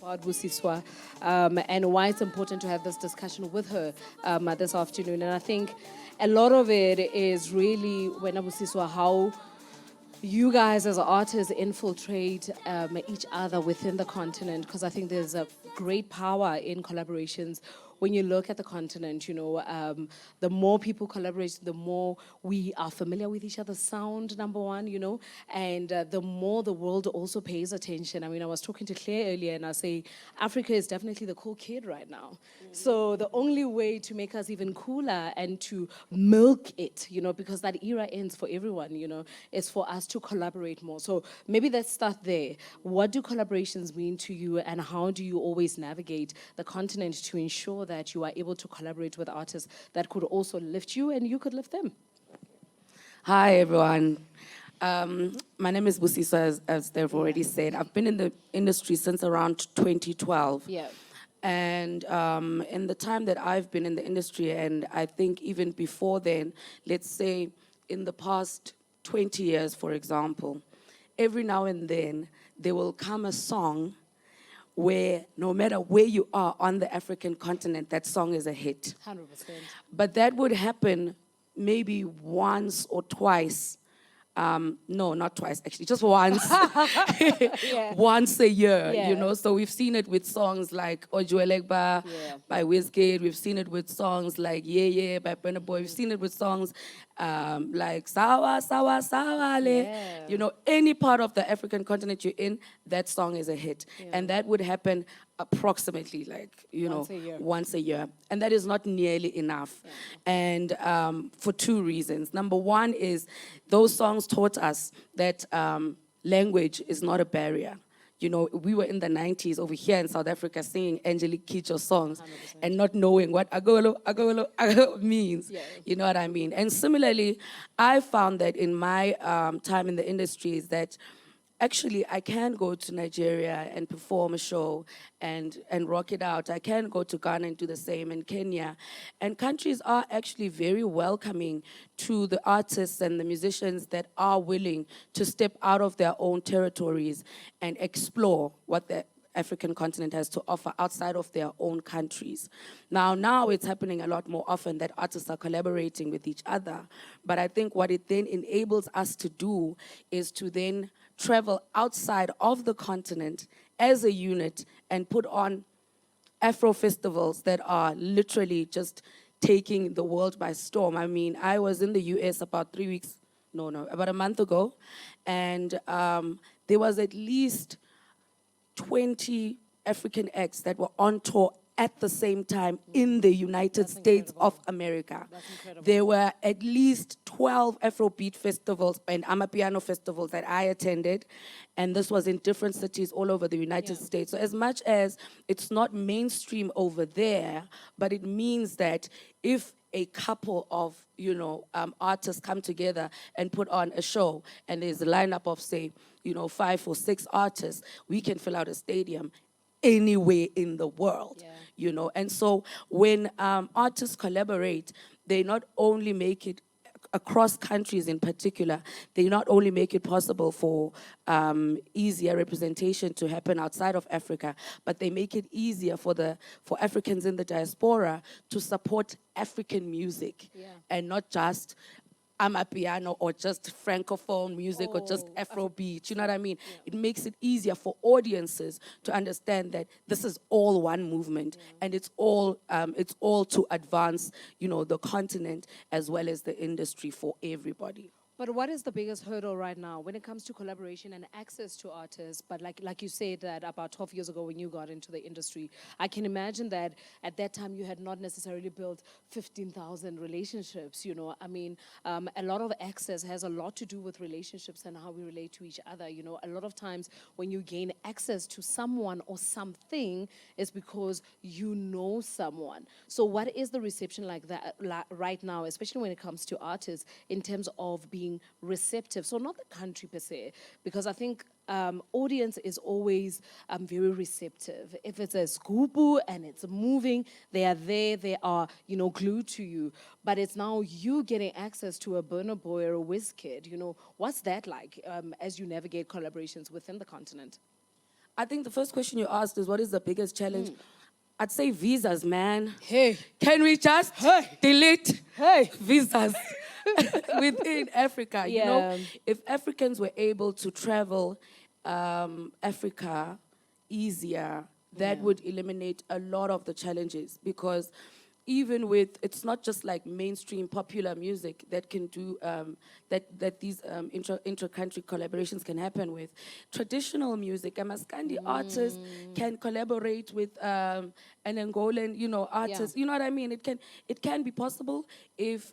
about Busiswa and why it's important to have this discussion with her this afternoon. And I think a lot of it is really when Busiswa, how you guys as artists infiltrate each other within the continent, because I think there's a great power in collaborations. When you look at the continent, the more people collaborate, the more we are familiar with each other's sound, number one, and the more the world also pays attention. I mean, I was talking to Claire earlier and I say, Africa is definitely the cool kid right now. So the only way to make us even cooler and to milk it, because that era ends for everyone, is for us to collaborate more. So maybe let's start there. What do collaborations mean to you, and how do you always navigate the continent to ensure that you are able to collaborate with artists that could also lift you and you could lift them? Hi, everyone. My name is Busiswa, as they've already said. I've been in the industry since around 2012. Yeah. And in the time that I've been in the industry, and I think even before then, let's say in the past 20 years, for example, every now and then there will come a song where no matter where you are on the African continent, that song is a hit. 100%. But that would happen maybe once or twice. No, not twice, actually, just once. Yeah. Once a year, Yeah. So we've seen it with songs like Ojuelegba by Wizkid. We've seen it with songs like Yeah Yeah by Burna Boy. We've seen it with songs like Sawa, Sawa, Sawa Le. Yeah. Any part of the African continent you're in, that song is a hit. Yeah. And that would happen approximately once a year. And that is not nearly enough. Yeah. And for two reasons. Number one is those songs taught us that language is not a barrier. We were in the 90s over here in South Africa singing Angelique Kidjo songs 100%. and not knowing what agolo, agolo, agolo means. Yeah. You know what I mean? And similarly, I found that in my time in the industry is that actually, I can go to Nigeria and perform a show and rock it out. I can go to Ghana and do the same, in Kenya. And countries are actually very welcoming to the artists and the musicians that are willing to step out of their own territories and explore what the African continent has to offer outside of their own countries. Now it's happening a lot more often that artists are collaborating with each other. But I think what it then enables us to do is to then travel outside of the continent as a unit and put on Afro festivals that are literally just taking the world by storm. I mean, I was in the US about about a month ago, and there was at least 20 African acts that were on tour at the same time in the United States of America. That's incredible. There were at least 12 Afrobeat festivals and Amapiano festivals that I attended, and this was in different cities all over the United States. So as much as it's not mainstream over there, but it means that if a couple of artists come together and put on a show, and there's a lineup of, say, 5 or 6 artists, we can fill out a stadium anywhere in the world. And so when artists collaborate, they not only make it across countries in particular, they not only make it possible for easier representation to happen outside of Africa, but they make it easier for Africans in the diaspora to support African music and not just Amapiano or just Francophone music or just Afrobeat. You know what I mean? It makes it easier for audiences to understand that this is all one movement and it's all to advance, the continent as well as the industry for everybody. But what is the biggest hurdle right now when it comes to collaboration and access to artists? But like you said that about 12 years ago when you got into the industry, I can imagine that at that time you had not necessarily built 15,000 relationships. I mean, a lot of access has a lot to do with relationships and how we relate to each other. A lot of times when you gain access to someone or something, it's because you know someone. So what is the reception like that right now, especially when it comes to artists, in terms of being receptive? So not the country per se, because I think audience is always very receptive. If it's a skubu and it's moving, they are there, they are, glued to you. But it's now you getting access to a Burna Boy or a Wizkid. What's that like as you navigate collaborations within the continent? I think the first question you asked is, what is the biggest challenge? I'd say visas, man. Hey. Can we just delete visas within Africa? You know, Yeah. if Africans were able to travel Africa easier, that would eliminate a lot of the challenges, because even with, it's not just like mainstream popular music that can do that these intra-country collaborations can happen with. Traditional music, a Maskandi artist can collaborate with an Angolan, you know, artist. You know what I mean? It can be possible if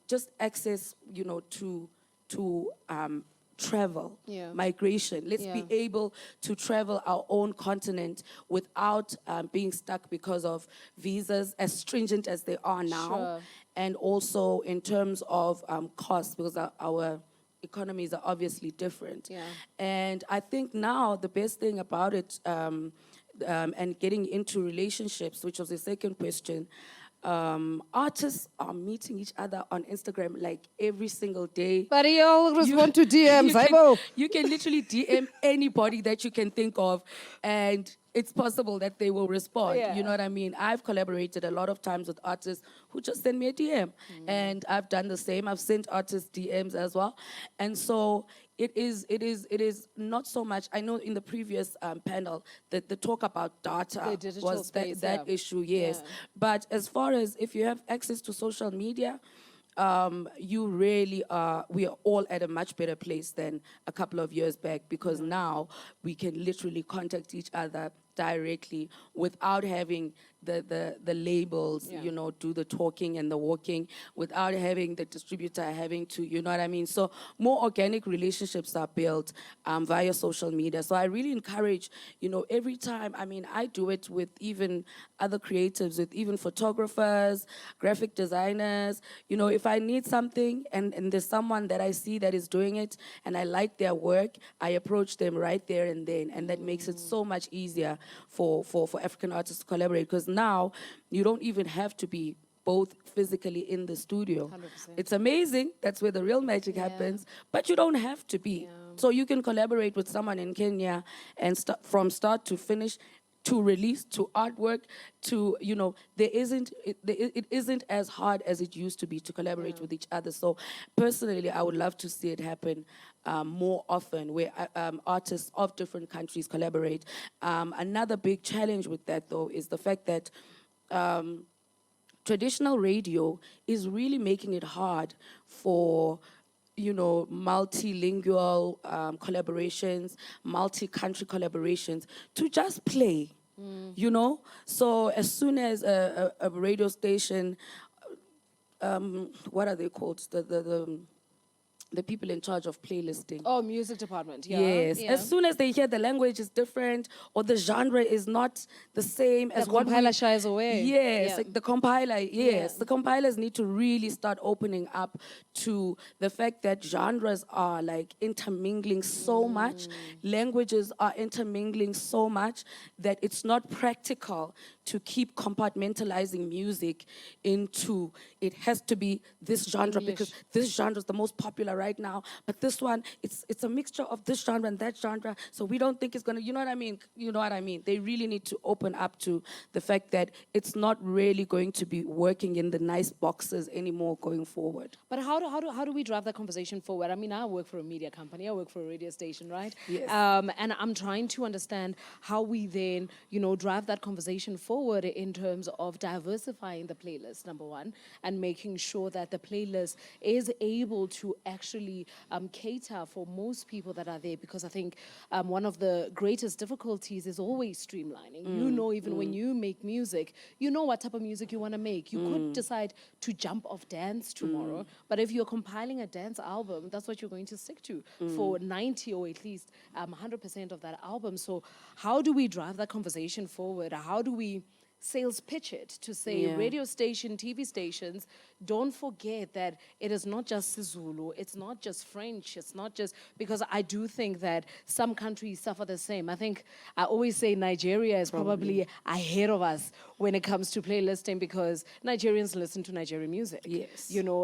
just access, you know, to travel, migration. Let's be able to travel our own continent without being stuck because of visas, as stringent as they are now, and also in terms of cost, because our economies are obviously different. And I think now the best thing about it, and getting into relationships, which was the second question, artists are meeting each other on Instagram like every single day. But y'all respond to DMs, you can literally DM anybody that you can think of, and it's possible that they will respond. You know what I mean? I've collaborated a lot of times with artists who just send me a DM, and I've done the same. I've sent artists DMs as well, and so it is not so much. I know in the previous panel that the talk about data The digital was space, that issue, yes. But as far as if you have access to social media, you really are, we are all at a much better place than a couple of years back, because now we can literally contact each other directly without having the labels, you know, do the talking and the walking, without having the distributor having to, you know what I mean? So more organic relationships are built via social media. So I really encourage, you know, every time, I mean, I do it with even other creatives, with even photographers, graphic designers. You know, if I need something and there's someone that I see that is doing it and I like their work, I approach them right there and then, and that makes it so much easier for African artists to collaborate, because now you don't even have to be both physically in the studio. 100%. It's amazing, that's where the real magic happens, but you don't have to be. So you can collaborate with someone in Kenya and from start to finish, to release, to artwork, to, you know, it isn't as hard as it used to be to collaborate with each other. So personally, I would love to see it happen more often, where artists of different countries collaborate. Another big challenge with that, though, is the fact that traditional radio is really making it hard for, you know, multilingual collaborations, multi-country collaborations to just play, you know? So as soon as a radio station, what are they called? The people in charge of playlisting. Oh, music department, Yes. As soon as they hear the language is different or the genre is not the same as The what compiler shies away. Yes, like the compiler, yes. The compilers need to really start opening up to the fact that genres are like intermingling so much, languages are intermingling so much that it's not practical to keep compartmentalizing music into, it has to be this genre because this genre is the most popular right now, but this one, it's a mixture of this genre and that genre, so we don't think it's gonna, you know what I mean? You know what I mean? They really need to open up to the fact that it's not really going to be working in the nice boxes anymore going forward. But how do we drive that conversation forward? I mean, I work for a media company, I work for a radio station, right? Yes. And I'm trying to understand how we then, you know, drive that conversation forward in terms of diversifying the playlist, number one, and making sure that the playlist is able to actually cater for most people that are there, because I think one of the greatest difficulties is always streamlining. You know, even when you make music, you know what type of music you want to make. You could decide to jump off dance tomorrow, but if you're compiling a dance album, that's what you're going to stick to for 90 or at least 100% of that album. So how do we drive that conversation forward? How do we sales pitch it to say radio station, TV stations, don't forget that it is not just Zulu, it's not just French, it's not just, because I do think that some countries suffer the same. I think I always say Nigeria is probably ahead of us when it comes to playlisting, because Nigerians listen to Nigerian music. Yes. You know,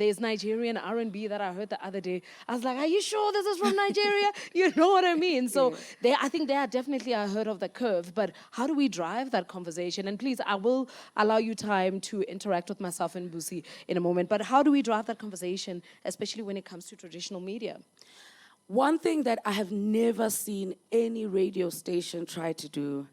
there's Nigerian R&B that I heard the other day. I was like, are you sure this is from Nigeria? You know what I mean? So I think they are definitely ahead of the curve. But how do we drive that conversation? And please, I will allow you time to interact with myself and Busi in a moment. But how do we drive that conversation, especially when it comes to traditional media? One thing that I have never seen any radio station try to do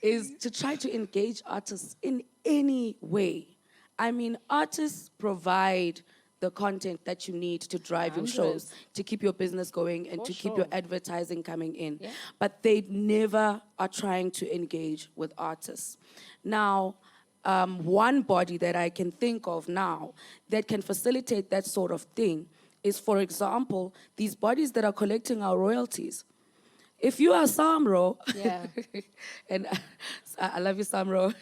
is to try to engage artists in any way. I mean, artists provide the content that you need to drive your shows, to keep your business going, and to keep your advertising coming in. Yeah. But they never are trying to engage with artists. Now, one body that I can think of now that can facilitate that sort of thing is, for example, these bodies that are collecting our royalties. If you are Samro, Yeah. and I love you, Samro.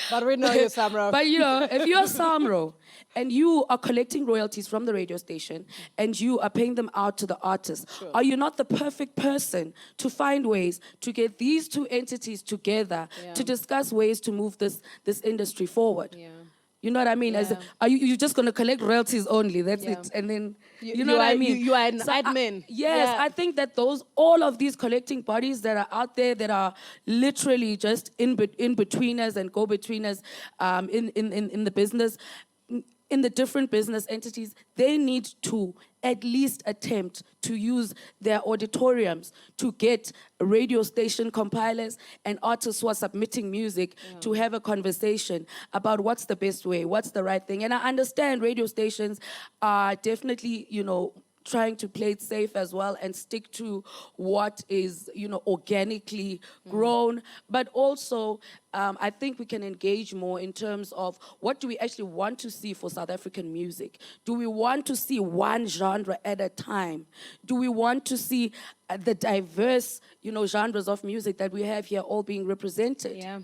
But we know you, Samro. But you know, if you're Samro and you are collecting royalties from the radio station and you are paying them out to the artists, are you not the perfect person to find ways to get these two entities together to discuss ways to move this industry forward? Yeah. You know what I mean? As are you just going to collect royalties only? That's it. And then you know what I mean? You are an admin. I think that all of these collecting bodies that are out there that are literally just in betweeners and go-betweeners in the business, in the different business entities, they need to at least attempt to use their auditoriums to get radio station compilers and artists who are submitting music to have a conversation about what's the best way, what's the right thing. And I understand radio stations are definitely, you know, trying to play it safe as well and stick to what is, you know, organically grown. But also, I think we can engage more in terms of what do we actually want to see for South African music? Do we want to see one genre at a time? Do we want to see the diverse, you know, genres of music that we have here all being represented? Yeah.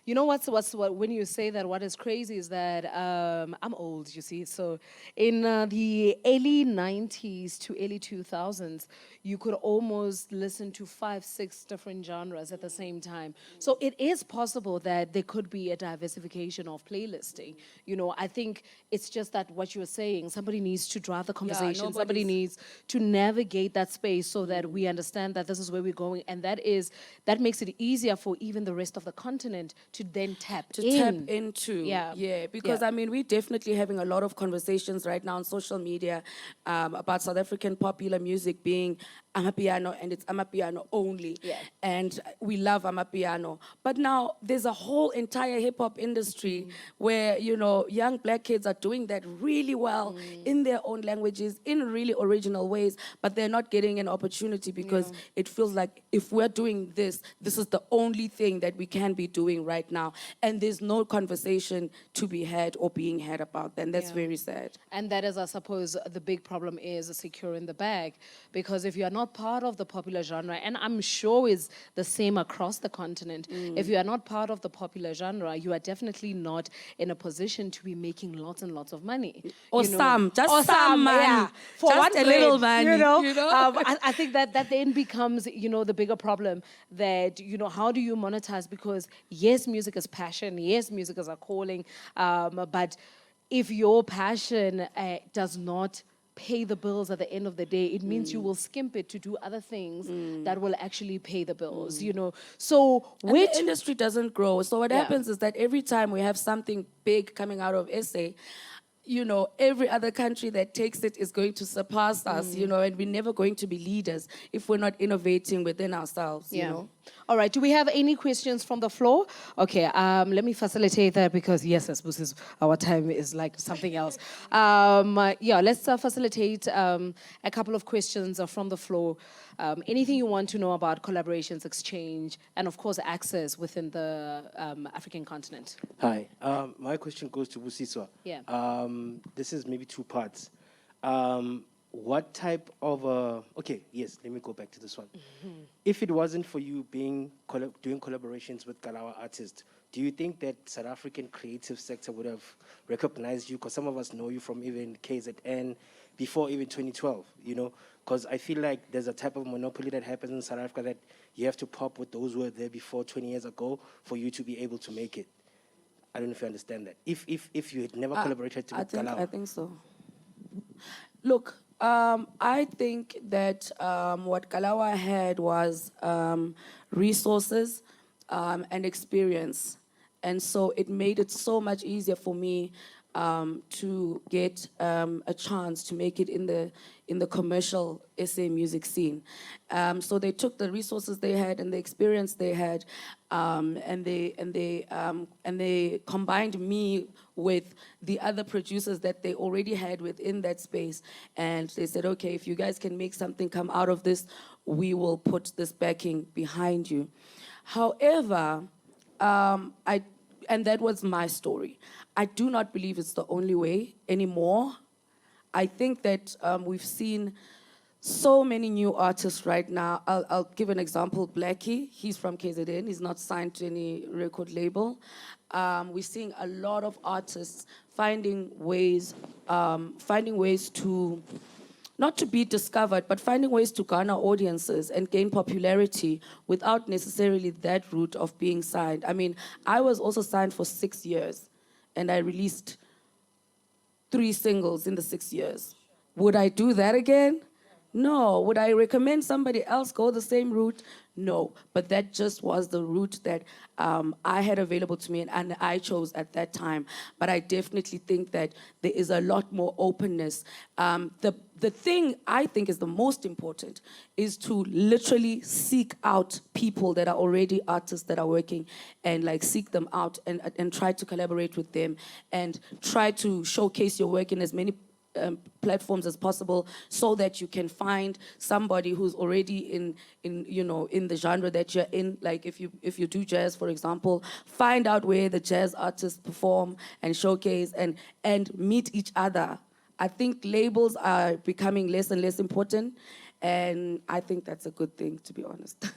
You know what, when you say that, what is crazy is that I'm old, you see. So in the early 90s to early 2000s, you could almost listen to 5, 6 different genres at the same time. So it is possible that there could be a diversification of playlisting. You know, I think it's just that what you're saying, somebody needs to drive the conversation. Somebody needs to navigate that space so that we understand that this is where we're going. And that makes it easier for even the rest of the continent to then tap into. Yeah. Because I mean, we're definitely having a lot of conversations right now on social media about South African popular music being Amapiano, and it's Amapiano only. Yeah. And we love Amapiano. But now there's a whole entire hip-hop industry where, you know, young black kids are doing that really well in their own languages, in really original ways, but they're not getting an opportunity because it feels like if we're doing this, this is the only thing that we can be doing right now. And there's no conversation to be had or being had about that. And that's very sad. And that is, I suppose, the big problem is securing the bag. Because if you are not part of the popular genre, and I'm sure is the same across the continent, if you are not part of the popular genre, you are definitely not in a position to be making lots and lots of money. Or you know? some money. Yeah. For just one a little bread, money. you know? I think that then becomes, you know, the bigger problem that, you know, how do you monetize? Because yes, music is passion. Yes, music is a calling. But if your passion does not pay the bills at the end of the day, it means you will skimp it to do other things that will actually pay the bills, you know. So the industry doesn't grow. So what happens is that every time we have something big coming out of SA, you know, every other country that takes it is going to surpass us, you know, and we're never going to be leaders if we're not innovating within ourselves, you know. All right, do we have any questions from the floor? Okay, let me facilitate that because, yes, our time is like something else. Let's facilitate a couple of questions from the floor. Anything you want to know about collaborations, exchange, and of course, access within the African continent? Hi, my question goes to Busiswa. Yeah. This is maybe 2 parts. What type of let me go back to this one. If it wasn't for you doing collaborations with Galawa artists, do you think that South African creative sector would have recognized you? Because some of us know you from even KZN before even 2012, you know? Because I feel like there's a type of monopoly that happens in South Africa that you have to pop with those who were there before 20 years ago for you to be able to make it. I don't know if you understand that. If you had never collaborated with Kalawa. I think so. Look, I think that what Kalawa had was resources and experience. And so it made it so much easier for me to get a chance to make it in the commercial SA music scene. So they took the resources they had and the experience they had, and they combined me with the other producers that they already had within that space, and they said, okay, if you guys can make something come out of this, we will put this backing behind you. However, and that was my story. I do not believe it's the only way anymore. I think that we've seen so many new artists right now. I'll give an example. Blackie, he's from KZN. He's not signed to any record label. We're seeing a lot of artists finding ways to, not to be discovered, but finding ways to garner audiences and gain popularity without necessarily that route of being signed. I mean, I was also signed for 6 years, and I released 3 singles in the 6 years. Would I do that again? No. Would I recommend somebody else go the same route? No. But that just was the route that I had available to me and I chose at that time. But I definitely think that there is a lot more openness. The thing I think is the most important is to literally seek out people that are already artists that are working, and like seek them out and try to collaborate with them and try to showcase your work in as many platforms as possible, so that you can find somebody who's already in the genre that you're in. Like if you do jazz, for example, find out where the jazz artists perform and showcase and meet each other. I think labels are becoming less and less important, and I think that's a good thing, to be honest.